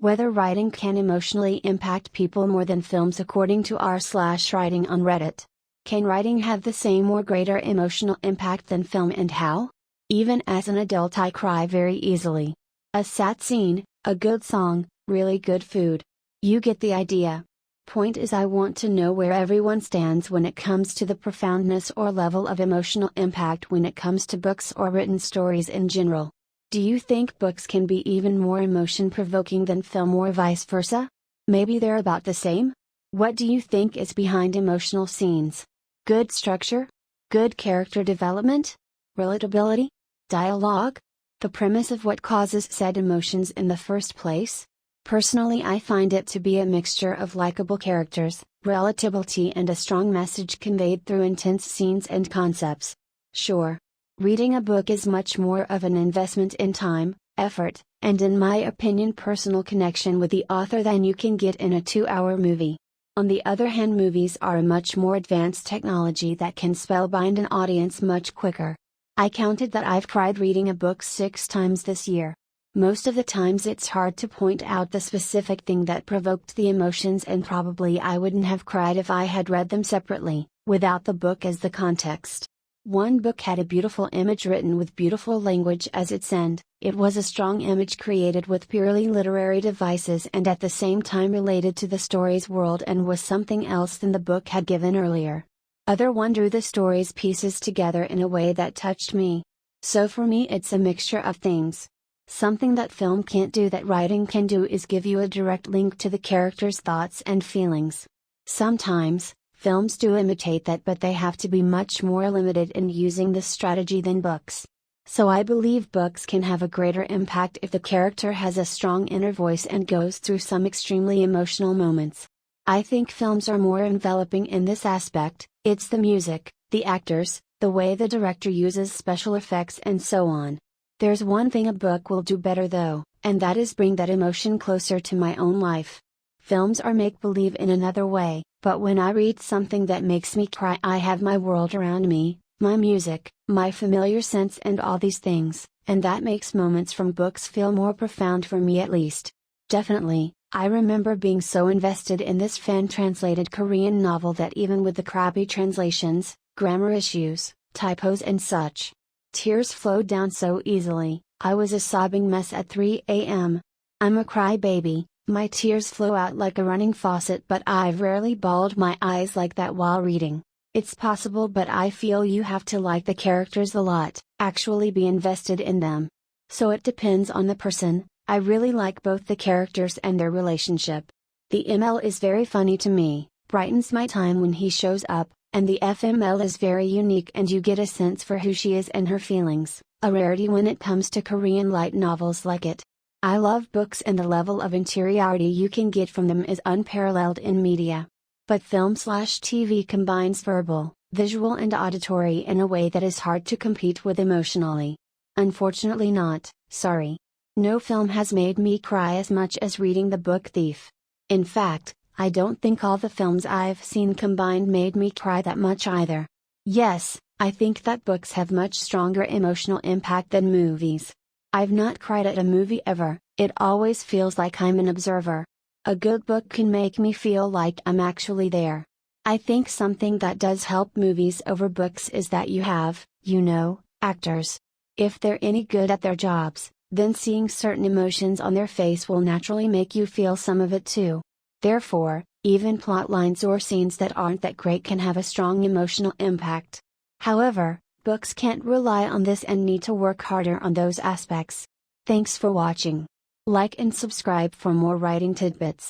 Whether writing can emotionally impact people more than films according to r/writing on Reddit. Can writing have the same or greater emotional impact than film, and how? Even as an adult I cry very easily. A sad scene, a good song, really good food. You get the idea. Point is, I want to know where everyone stands when it comes to the profoundness or level of emotional impact when it comes to books or written stories in general. Do you think books can be even more emotion-provoking than film, or vice versa? Maybe they're about the same? What do you think is behind emotional scenes? Good structure? Good character development? Relatability? Dialogue? The premise of what causes said emotions in the first place? Personally, I find it to be a mixture of likable characters, relatability, and a strong message conveyed through intense scenes and concepts. Sure. Reading a book is much more of an investment in time, effort, and in my opinion personal connection with the author than you can get in a 2-hour movie. On the other hand, movies are a much more advanced technology that can spellbind an audience much quicker. I counted that I've cried reading a book 6 times this year. Most of the times it's hard to point out the specific thing that provoked the emotions, and probably I wouldn't have cried if I had read them separately, without the book as the context. One book had a beautiful image written with beautiful language as its end. It was a strong image created with purely literary devices and at the same time related to the story's world and was something else than the book had given earlier. Other one drew the story's pieces together in a way that touched me. So for me it's a mixture of things. Something that film can't do that writing can do is give you a direct link to the character's thoughts and feelings. Sometimes, films do imitate that, but they have to be much more limited in using this strategy than books. So I believe books can have a greater impact if the character has a strong inner voice and goes through some extremely emotional moments. I think films are more enveloping in this aspect. It's the music, the actors, the way the director uses special effects, and so on. There's one thing a book will do better though, and that is bring that emotion closer to my own life. Films are make-believe in another way, but when I read something that makes me cry, I have my world around me, my music, my familiar scents, and all these things, and that makes moments from books feel more profound for me at least. Definitely, I remember being so invested in this fan-translated Korean novel that even with the crappy translations, grammar issues, typos and such, tears flowed down so easily. I was a sobbing mess at 3 a.m. I'm a crybaby, my tears flow out like a running faucet, but I've rarely bawled my eyes like that while reading. It's possible, but I feel you have to like the characters a lot, actually be invested in them. So it depends on the person. I really like both the characters and their relationship. The ML is very funny to me, brightens my time when he shows up, and the FML is very unique and you get a sense for who she is and her feelings, a rarity when it comes to Korean light novels like it. I love books and the level of interiority you can get from them is unparalleled in media. But film/TV combines verbal, visual and auditory in a way that is hard to compete with emotionally. Unfortunately not, sorry. No film has made me cry as much as reading The Book Thief. In fact, I don't think all the films I've seen combined made me cry that much either. Yes, I think that books have much stronger emotional impact than movies. I've not cried at a movie ever, it always feels like I'm an observer. A good book can make me feel like I'm actually there. I think something that does help movies over books is that you have, actors. If they're any good at their jobs, then seeing certain emotions on their face will naturally make you feel some of it too. Therefore, even plot lines or scenes that aren't that great can have a strong emotional impact. However, books can't rely on this and need to work harder on those aspects. Thanks for watching. Like and subscribe for more writing tidbits.